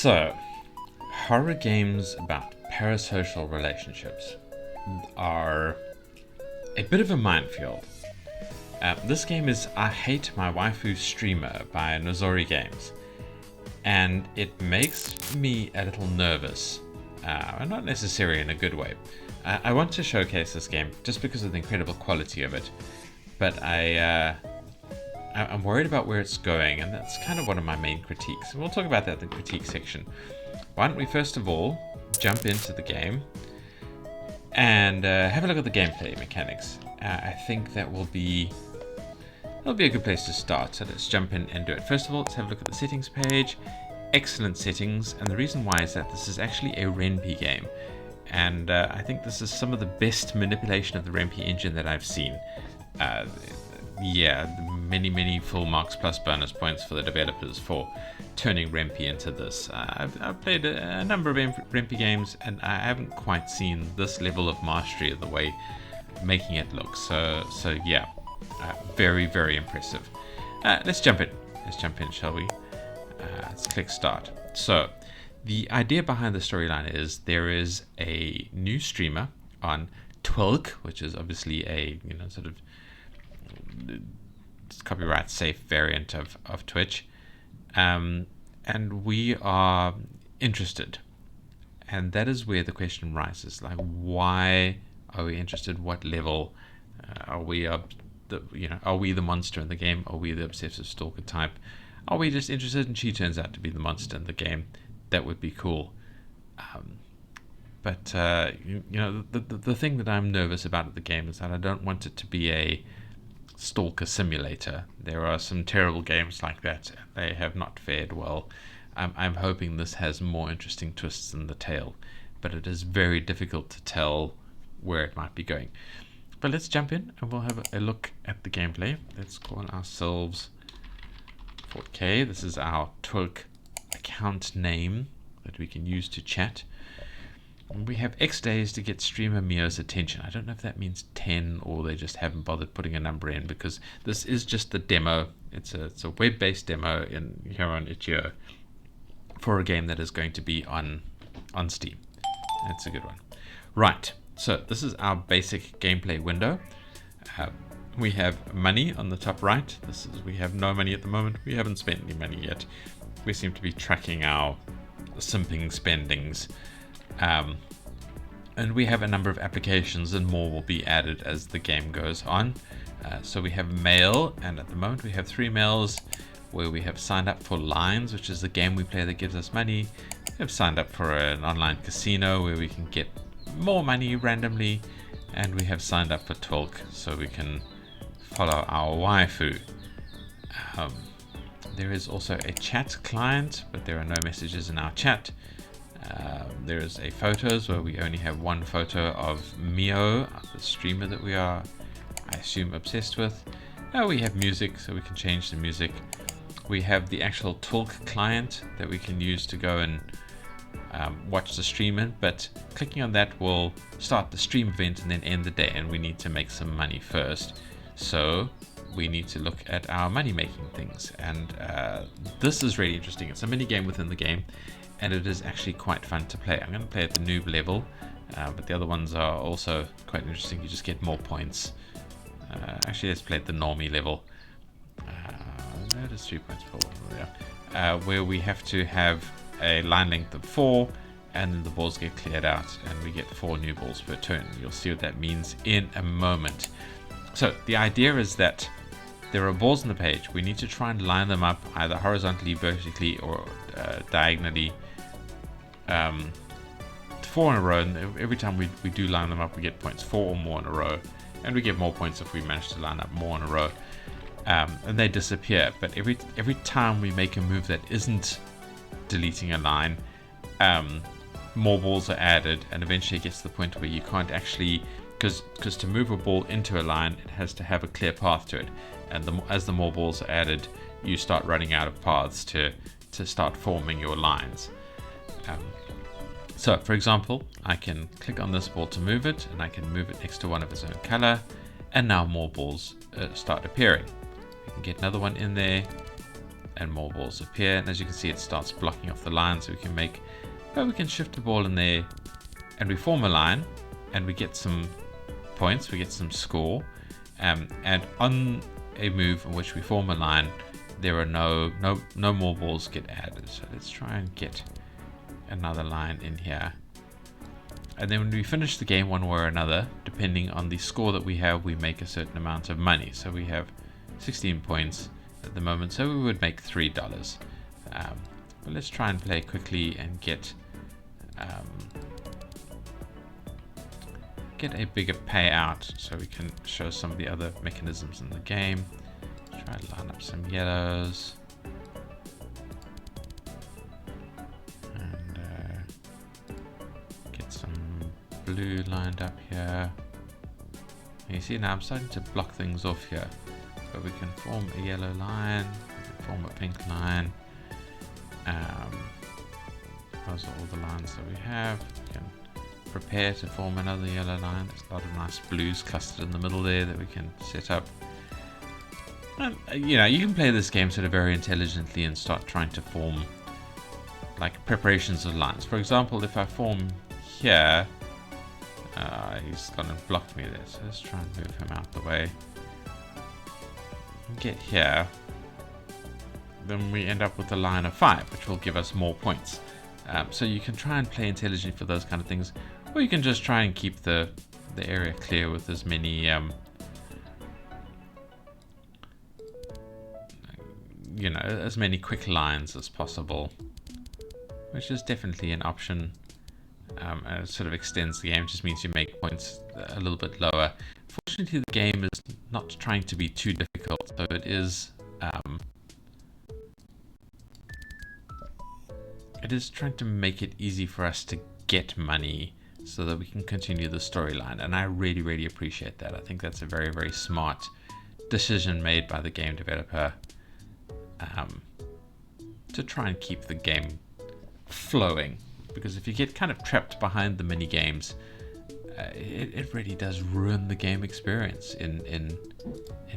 So, horror games about parasocial relationships are a bit of a minefield. This game is I Hate My Waifu Streamer by Nozori Games, and it makes me a little nervous, and not necessarily in a good way. I want to showcase this game just because of the incredible quality of it, but I'm worried about where it's going, and that's kind of one of my main critiques. And we'll talk about that in the critique section. Why don't we first of all jump into the game and have a look at the gameplay mechanics. I think that'll be a good place to start. So let's jump in and do it. First of all, let's have a look at the settings page. Excellent settings, and the reason why is that this is actually a Ren'py game, and I think this is some of the best manipulation of the Ren'py engine that I've seen. Many full marks plus bonus points for the developers for turning Ren'py into this. I've played a number of Ren'py games, and I haven't quite seen this level of mastery of the way making it look. So yeah, very impressive. Let's jump in, shall we? Let's click start. So the idea behind the storyline is there is a new streamer on Twilk, which is obviously a sort of copyright safe variant of Twitch, and we are interested, and that is where the question rises, like, why are we interested? What level are we are we the monster in the game? Are we the obsessive stalker type? Are we just interested and she turns out to be the monster in the game? That would be cool. But the thing that I'm nervous about at the game is that I don't want it to be a stalker simulator. There are some terrible games like that. They have not fared well. I'm hoping this has more interesting twists in the tale, but it is very difficult to tell where it might be going. But let's jump in and we'll have a look at the gameplay. Let's call ourselves 4K. This is our Twilk account name that we can use to chat. We have X days to get streamer Mio's attention. I don't know if that means 10 or they just haven't bothered putting a number in, because this is just the demo. It's a web-based demo here on itch.io for a game that is going to be on Steam. That's a good one. Right, so this is our basic gameplay window. We have money on the top right. We have no money at the moment. We haven't spent any money yet. We seem to be tracking our simping spendings. And we have a number of applications, and more will be added as the game goes on. So we have mail, and at the moment we have 3 mails where we have signed up for Lines, which is the game we play that gives us money. We have signed up for an online casino where we can get more money randomly, and we have signed up for Twilk so we can follow our waifu. There is also a chat client, but there are no messages in our chat. There is a photos where we only have one photo of Mio, the streamer that we are, I assume, obsessed with. We have music, so we can change the music. We have the actual Twilk client that we can use to go and watch the stream in, but clicking on that will start the stream event and then end the day, and we need to make some money first. So we need to look at our money making things, and this is really interesting. It's a mini game within the game, and it is actually quite fun to play. I'm going to play at the noob level, but the other ones are also quite interesting. You just get more points. Actually, let's play at the normie level. That is 3 points per where we have to have a line length of 4, and then the balls get cleared out, and we get 4 new balls per turn. You'll see what that means in a moment. So the idea is that there are balls on the page. We need to try and line them up either horizontally, vertically, or diagonally, 4 in a row. And every time we do line them up, we get points, 4 or more in a row, and we get more points if we manage to line up more in a row. And they disappear. But every time we make a move that isn't deleting a line, more balls are added, and eventually it gets to the point where you can't actually, because to move a ball into a line, it has to have a clear path to it, and as the more balls are added, you start running out of paths to start forming your lines. So for example, I can click on this ball to move it, and I can move it next to one of its own color, and now more balls start appearing. I can get another one in there, and more balls appear. And as you can see, it starts blocking off the line, so we can shift the ball in there, and we form a line, and we get some points, we get some score. And on a move in which we form a line, there are no more balls get added. So let's try and get another line in here. And then when we finish the game one way or another, depending on the score that we have, we make a certain amount of money. So we have 16 points at the moment, so we would make $3. But let's try and play quickly and get a bigger payout, so we can show some of the other mechanisms in the game. Try to line up some yellows. And get some blue lined up here. And you see now I'm starting to block things off here. But we can form a yellow line, we can form a pink line. Those are all the lines that we have. We can prepare to form another yellow line. There's a lot of nice blues clustered in the middle there that we can set up. And, you know, you can play this game sort of very intelligently and start trying to form like preparations of lines. For example, if I form here, he's gone and blocked me there. So let's try and move him out the way. Get here, then we end up with a line of 5, which will give us more points. So you can try and play intelligently for those kind of things, or you can just try and keep the area clear with as many you know, as many quick lines as possible, which is definitely an option. And it sort of extends the game, just means you make points a little bit lower. Fortunately, the game is not trying to be too difficult, so it is trying to make it easy for us to get money so that we can continue the storyline, and I really, really appreciate that. I think that's a very, very smart decision made by the game developer to try and keep the game flowing, because if you get kind of trapped behind the mini games, it really does ruin the game experience in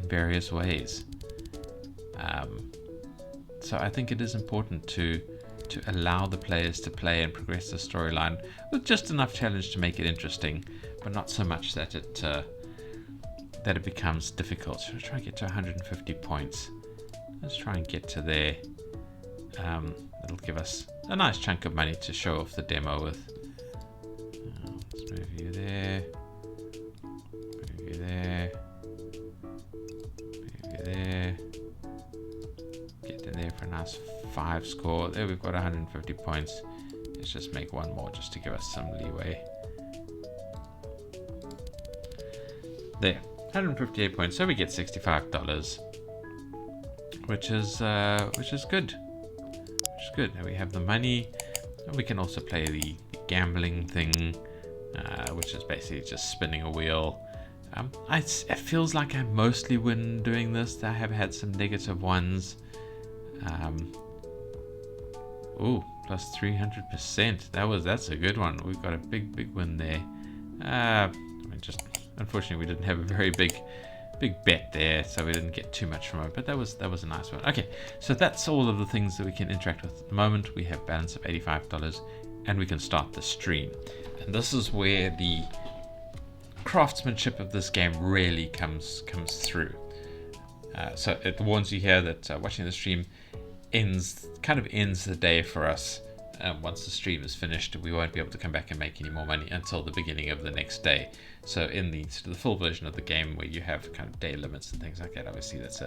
various ways. So I think it is important to allow the players to play and progress the storyline with just enough challenge to make it interesting, but not so much that it becomes difficult. So try and get to 150 points. Let's try and get to there. It'll give us a nice chunk of money to show off the demo with. Let's move you there. Move you there. Move you there. Get in there for a nice 5 score. There we've got 150 points. Let's just make one more just to give us some leeway. There, 158 points. So we get $65, which is good. Which is good. Now we have the money. And we can also play the gambling thing, which is basically just spinning a wheel. It feels like I mostly win doing this. I have had some negative ones. Ooh, plus 300%. That's a good one. We've got a big win there. Unfortunately, we didn't have a very big bet there, so we didn't get too much from it. But that was a nice one. Okay, so that's all of the things that we can interact with at the moment. We have balance of $85, and we can start the stream. And this is where the craftsmanship of this game really comes through. So it warns you here that watching the stream ends the day for us. Once the stream is finished, we won't be able to come back and make any more money until the beginning of the next day. So in the full version of the game, where you have kind of day limits and things like that, obviously that's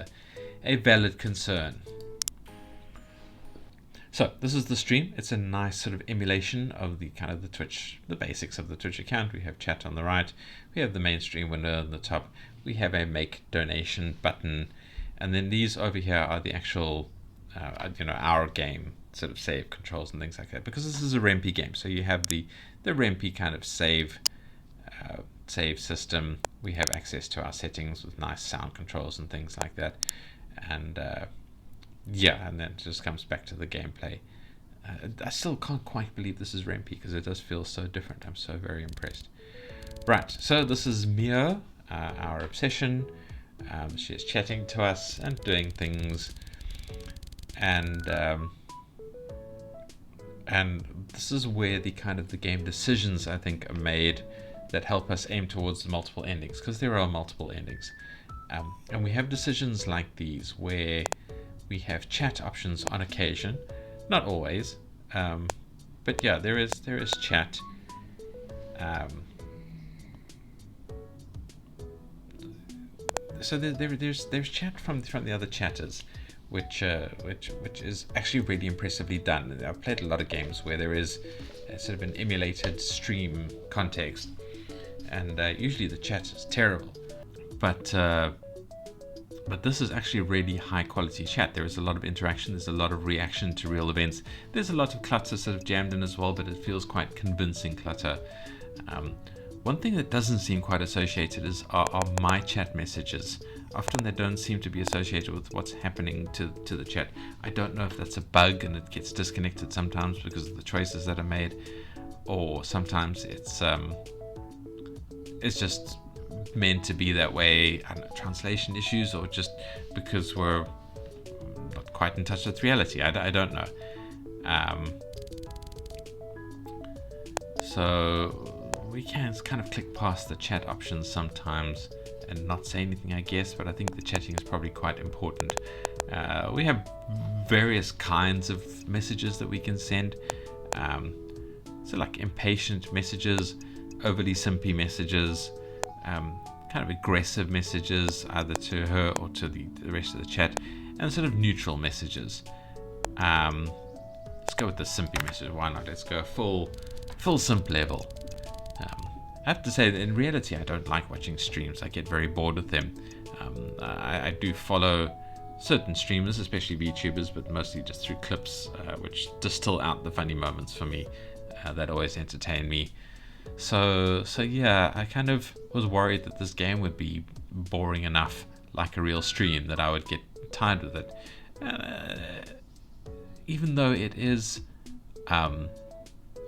a valid concern. So this is the stream. It's a nice sort of emulation of the the basics of the Twitch account. We have chat on the right. We have the main stream window on the top. We have a make donation button, and then these over here are the actual our game sort of save controls and things like that, because this is a Ren'py game. So you have the Ren'py kind of save system. We have access to our settings with nice sound controls and things like that, and and then it just comes back to the gameplay. I still can't quite believe this is Ren'py, because it does feel so different. I'm so very impressed. Right, so this is Mio, our obsession. She is chatting to us and doing things. and this is where the game decisions, I think, are made that help us aim towards the multiple endings, because there are multiple endings. And we have decisions like these where we have chat options on occasion, not always, but yeah, there is chat. So there's chat from the other chatters, which is actually really impressively done. I've played a lot of games where there is sort of an emulated stream context, and usually the chat is terrible. But this is actually really high quality chat. There is a lot of interaction, there's a lot of reaction to real events. There's a lot of clutter sort of jammed in as well, but it feels quite convincing clutter. One thing that doesn't seem quite associated are my chat messages. Often they don't seem to be associated with what's happening to the chat. I don't know if that's a bug and it gets disconnected sometimes because of the choices that are made, or sometimes it's just meant to be that way. I don't know, translation issues, or just because we're not quite in touch with reality. I don't know. So we can kind of click past the chat options sometimes and not say anything, I guess, but I think the chatting is probably quite important. We have various kinds of messages that we can send. So like impatient messages, overly simpy messages, kind of aggressive messages either to her or to the rest of the chat, and sort of neutral messages. Let's go with the simpy message. Why not? Let's go full simp level. I have to say that in reality I don't like watching streams. I get very bored with them. I do follow certain streamers, especially VTubers, but mostly just through clips, which distill out the funny moments for me. That always entertain me. So yeah, I kind of was worried that this game would be boring enough, like a real stream, that I would get tired with it. Even though it is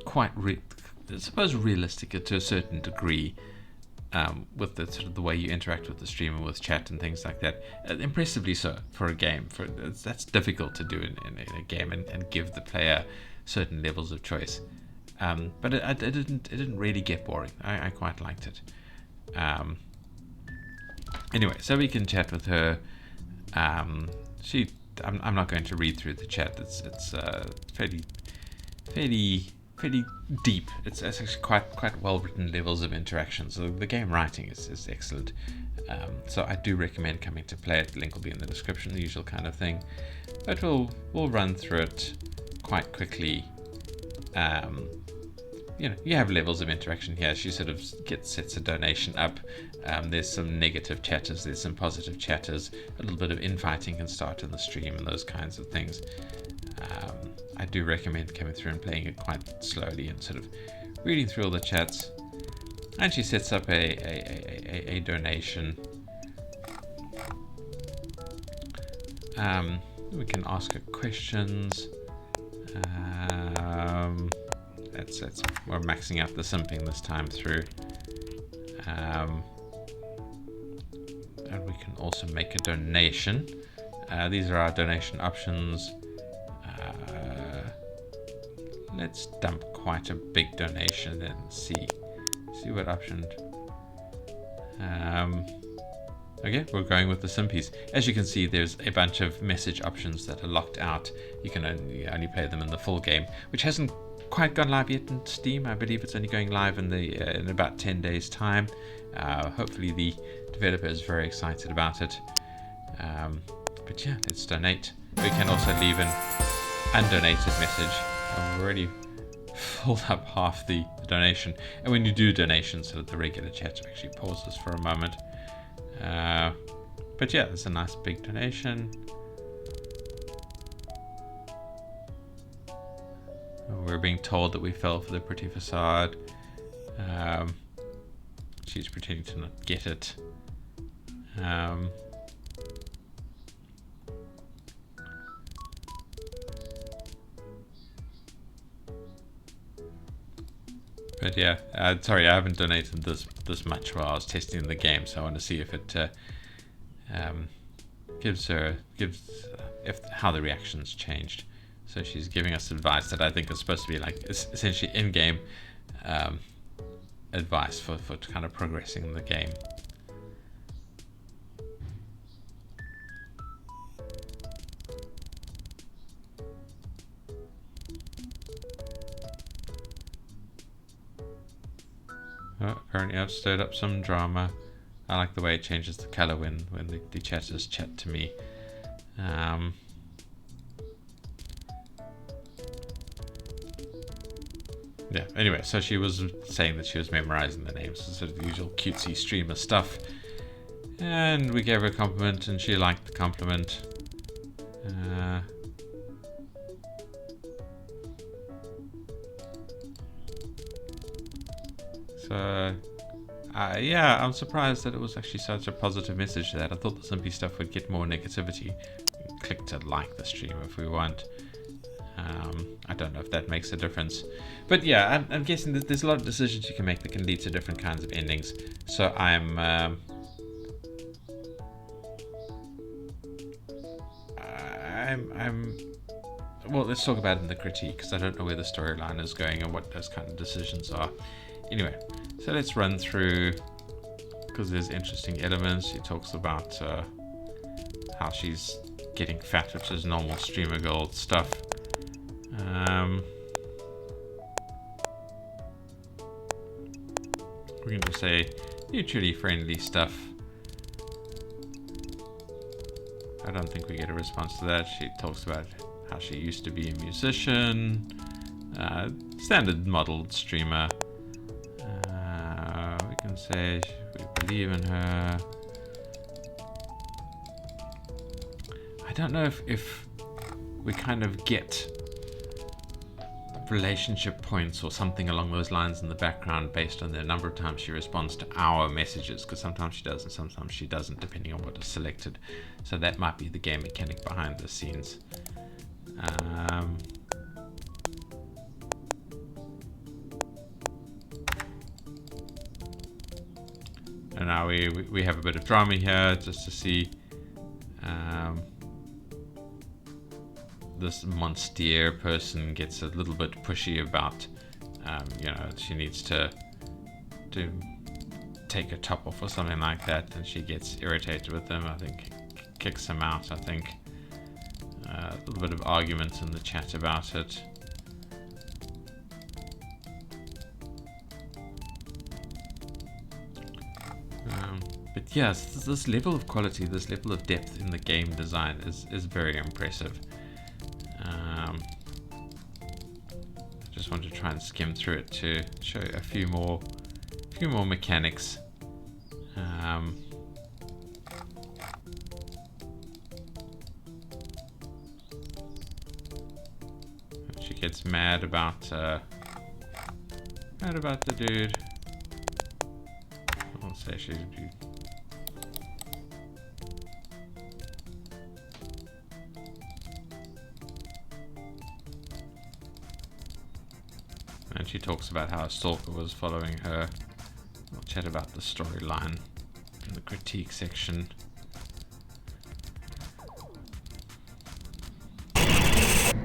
quite, I suppose, realistic to a certain degree, with the sort of the way you interact with the stream and with chat and things like that. Impressively so for a game. That's difficult to do in a game, and give the player certain levels of choice. But it didn't really get boring. I quite liked it. Anyway, so we can chat with her. I'm not going to read through the chat. It's fairly deep. It's actually quite well written levels of interaction. So the game writing is excellent. So I do recommend coming to play it. The link will be in the description, the usual kind of thing. But we'll run through it quite quickly. You have levels of interaction here. She sort of sets a donation up. There's some negative chatters, there's some positive chatters. A little bit of infighting can start in the stream and those kinds of things. I do recommend coming through and playing it quite slowly and sort of reading through all the chats. And she sets up a donation. We can ask her questions. We're maxing out the simping this time through. And we can also make a donation. These are our donation options. Let's dump quite a big donation and see what option. Okay, we're going with the simpies. As you can see, there's a bunch of message options that are locked out. You can only play them in the full game, which hasn't quite gone live yet in Steam. I believe it's only going live in about 10 days time. Hopefully the developer is very excited about it. But yeah, let's donate. We can also leave an undonated message. We've already filled up half the donation. And when you do donations, so that the regular chat actually pauses for a moment. But yeah, it's a nice big donation. We're being told that we fell for the pretty facade. She's pretending to not get it. But yeah, sorry, I haven't donated this much while I was testing the game, so I want to see if it gives if how the reactions changed. So she's giving us advice that I think is supposed to be like essentially in-game advice for kind of progressing the game. Oh, apparently I've stirred up some drama. I like the way it changes the color when the chatters chat to me. Yeah, anyway, so she was saying that she was memorizing the names, sort of the usual cutesy streamer stuff. And we gave her a compliment and she liked the compliment. Yeah, I'm surprised that it was actually such a positive message to that. I thought the Ren'py stuff would get more negativity. Click to like the stream if we want. I don't know if that makes a difference. But yeah, I'm guessing that there's a lot of decisions you can make that can lead to different kinds of endings. So well, let's talk about it in the critique, because I don't know where the storyline is going and what those kind of decisions are. Anyway, so let's run through, because there's interesting elements. She talks about how she's getting fat, which is normal streamer girl stuff. We're going to say mutually friendly stuff. I don't think we get a response to that. She talks about how she used to be a musician, standard modeled streamer. We can say we believe in her. I don't know if we kind of get relationship points or something along those lines in the background based on the number of times she responds to our messages, because sometimes she does and sometimes she doesn't, depending on what is selected. So that might be the game mechanic behind the scenes. And now we have a bit of drama here just to see this Monstier person gets a little bit pushy about, she needs to take her top off or something like that, and she gets irritated with him. I think kicks him out. I think a little bit of argument in the chat about it. But yes, this level of quality, this level of depth in the game design is very impressive. I just want to try and skim through it to show you a few more mechanics. She gets mad about the dude. I'll say she's. And she talks about how a stalker was following her. We'll chat about the storyline in the critique section.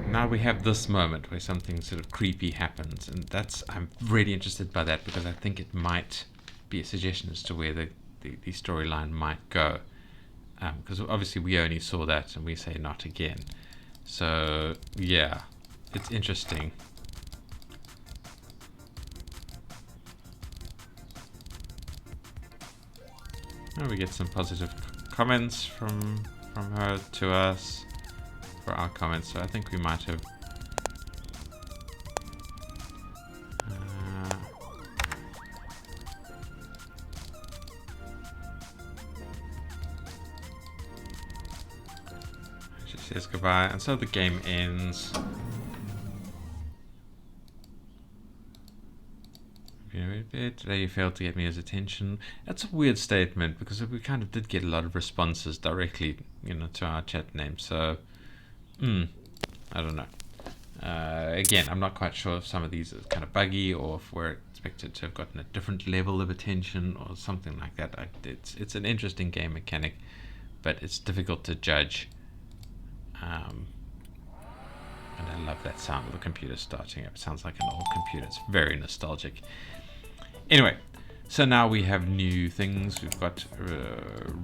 Now we have this moment where something sort of creepy happens, and I'm really interested by that, because I think it might be a suggestion as to where the storyline might go. Because obviously we only saw that and we say not again. So yeah, it's interesting. And we get some positive comments from her to us for our comments, so I think we might have she says goodbye, and so the game ends. Today you failed to get me his attention. That's a weird statement, because we kind of did get a lot of responses directly, to our chat name. So, I don't know. Again, I'm not quite sure if some of these are kind of buggy, or if we're expected to have gotten a different level of attention or something like that. It's an interesting game mechanic, but it's difficult to judge And I love that sound of the computer starting up. It sounds like an old computer. It's very nostalgic. Anyway, so now we have new things. We've got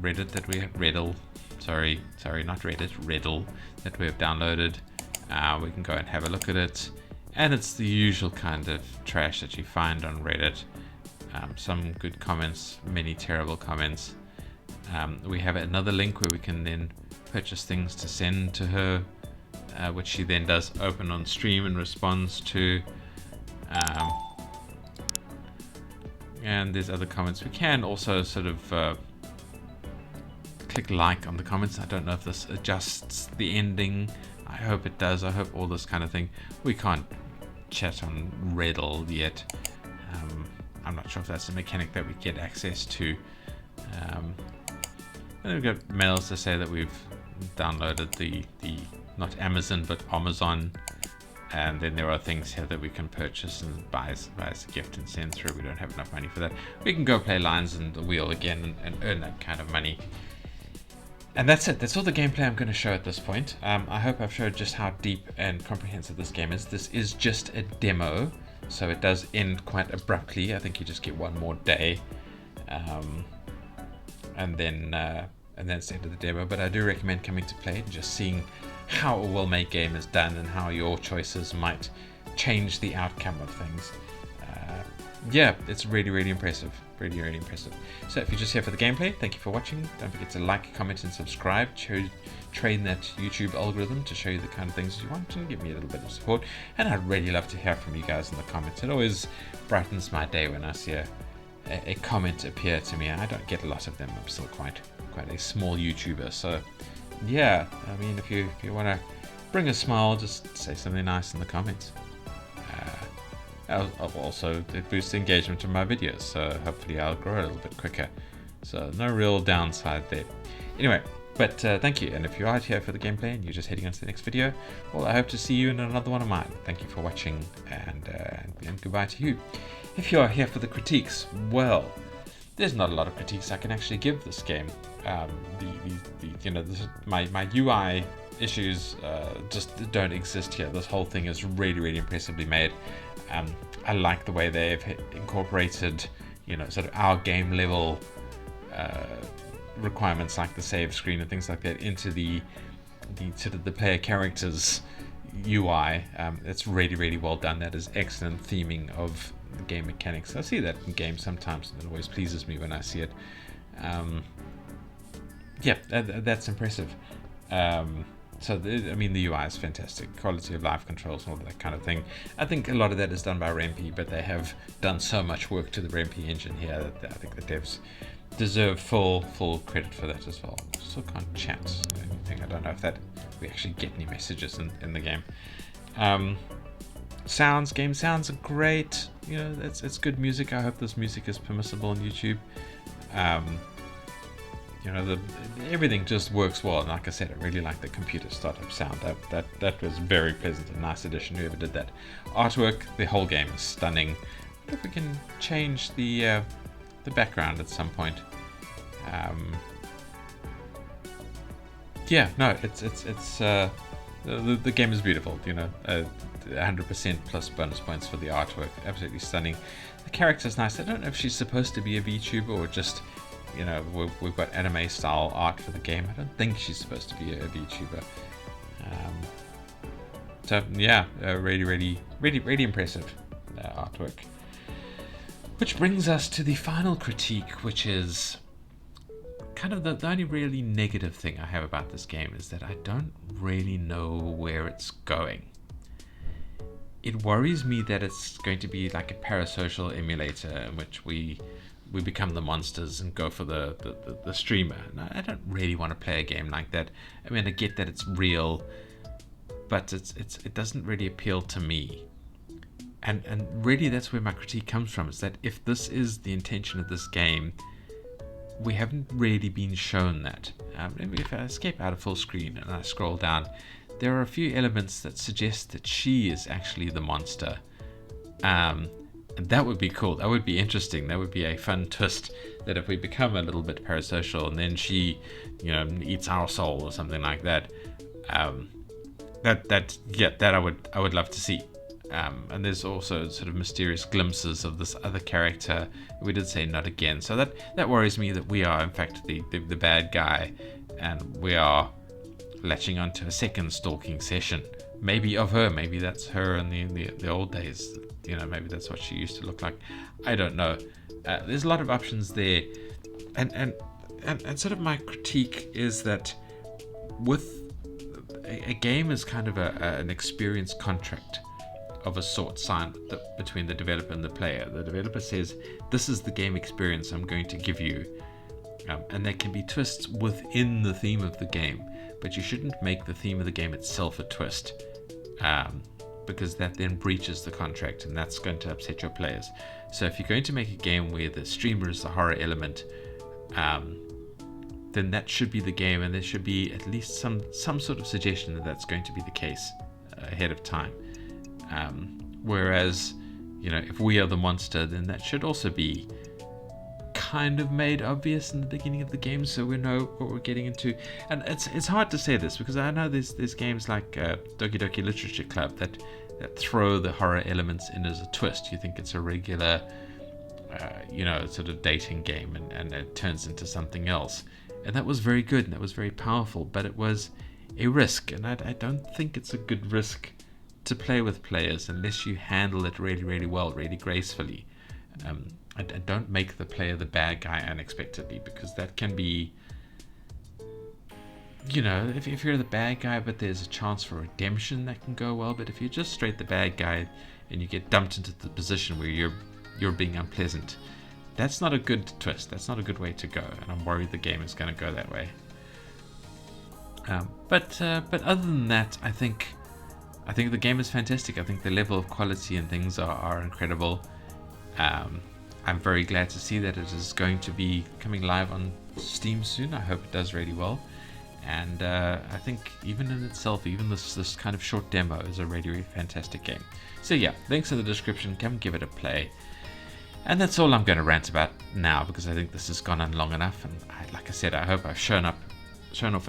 Reddit that we have, Reddle. Sorry, not Reddit, Reddle that we have downloaded. We can go and have a look at it. And it's the usual kind of trash that you find on Reddit. Some good comments, many terrible comments. We have another link where we can then purchase things to send to her, which she then does open on stream and responds to. And there's other comments. We can also sort of click like on the comments. I don't know if this adjusts the ending. I hope it does. I hope all this kind of thing. We can't chat on Reddle yet. I'm not sure if that's a mechanic that we get access to. And then we've got mails to say that we've downloaded the not Amazon but Amazon, and then there are things here that we can purchase and buy as a gift and send through. We don't have enough money for that. We can go play Lions in the Wheel again and earn that kind of money. And that's it. That's all the gameplay I'm going to show at this point. I hope I've showed just how deep and comprehensive this game is. This is just a demo, so it does end quite abruptly. I think you just get one more day, and then it's the end of the demo. But I do recommend coming to play and just seeing how a well-made game is done and how your choices might change the outcome of things. Yeah, it's really impressive. Really impressive. So if you're just here for the gameplay, thank you for watching. Don't forget to like, comment, and subscribe. Train that YouTube algorithm to show you the kind of things you want and give me a little bit of support. And I'd really love to hear from you guys in the comments. It always brightens my day when I see a comment appear to me. I don't get a lot of them. I'm still quite a small YouTuber. So yeah, I mean, if you want to bring a smile, just say something nice in the comments. Also, it boosts engagement of my videos, so hopefully I'll grow a little bit quicker. So no real downside there. Anyway, but thank you. And if you are here for the gameplay and you're just heading on to the next video, well, I hope to see you in another one of mine. Thank you for watching, and goodbye to you. If you are here for the critiques, well, there's not a lot of critiques I can actually give this game. My UI issues just don't exist here. This whole thing is really impressively made. I like the way they've incorporated, sort of our game level requirements like the save screen and things like that into the sort of the player characters UI. It's really well done. That is excellent theming of the game mechanics. I see that in games sometimes, and it always pleases me when I see it. Yeah, that's impressive. So the UI is fantastic. Quality of life controls and all that kind of thing. I think a lot of that is done by Ren'py, but they have done so much work to the Ren'py engine here that I think the devs deserve full credit for that as well. Still can't chat or anything. I don't know if we actually get any messages in the game. Game sounds are great. It's good music. I hope this music is permissible on YouTube. Everything just works well, and like I said, I really like the computer startup sound. That was very pleasant, a nice addition. Whoever did that artwork, the whole game is stunning. I wonder if we can change the background at some point. Yeah, no, it's the game is beautiful. 100% plus bonus points for the artwork. Absolutely stunning. The character's nice. I don't know if she's supposed to be a VTuber or just. We've got anime style art for the game. I don't think she's supposed to be a VTuber. So yeah, really impressive artwork. Which brings us to the final critique, which is kind of the only really negative thing I have about this game is that I don't really know where it's going. It worries me that it's going to be like a parasocial emulator in which we become the monsters and go for the streamer. And I don't really want to play a game like that. I mean, I get that it's real, but it doesn't really appeal to me. And really that's where my critique comes from, is that if this is the intention of this game, we haven't really been shown that. If I escape out of full screen and I scroll down, there are a few elements that suggest that she is actually the monster. And that would be cool. That would be interesting. That would be a fun twist, that if we become a little bit parasocial and then she, eats our soul or something like that, That I would love to see. And there's also sort of mysterious glimpses of this other character. We did say not again, so that worries me that we are in fact the bad guy, and we are latching onto a second stalking session. Maybe of her, maybe that's her in the old days. You know, maybe that's what she used to look like. I don't know. There's a lot of options there, and sort of my critique is that with a game is kind of an experience contract of a sort signed between the developer and the player. The developer says, this is the game experience I'm going to give you, and there can be twists within the theme of the game, but you shouldn't make the theme of the game itself a twist, because that then breaches the contract, and that's going to upset your players. So if you're going to make a game where the streamer is the horror element, then that should be the game, and there should be at least some sort of suggestion that that's going to be the case ahead of time. Whereas, you know, if we are the monster, then that should also be kind of made obvious in the beginning of the game, so we know what we're getting into. And it's hard to say this because I know there's games like Doki Doki Literature Club that throw the horror elements in as a twist. You think it's a regular, sort of dating game, and it turns into something else. And that was very good, and that was very powerful, but it was a risk, and I don't think it's a good risk to play with players unless you handle it really, really well, really gracefully. And don't make the player the bad guy unexpectedly, because that can be, you know, if you're the bad guy but there's a chance for redemption, that can go well. But if you're just straight the bad guy and you get dumped into the position where you're being unpleasant, that's not a good twist. That's not a good way to go, and I'm worried the game is going to go that way. But other than that, I think the game is fantastic. I think the level of quality and things are incredible. I'm very glad to see that it is going to be coming live on Steam soon. I hope it does really well. And I think even in itself, even this kind of short demo is a really, really fantastic game. So yeah, links in the description. Come give it a play. And that's all I'm going to rant about now, because I think this has gone on long enough. And like I said, I hope I've shown off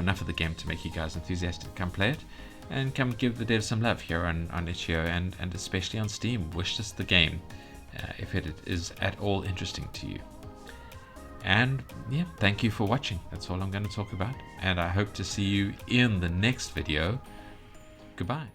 enough of the game to make you guys enthusiastic to come play it. And come give the dev some love here on itch.io and especially on Steam. Wish this the game if it is at all interesting to you. And yeah, thank you for watching. That's all I'm going to talk about. And I hope to see you in the next video. Goodbye.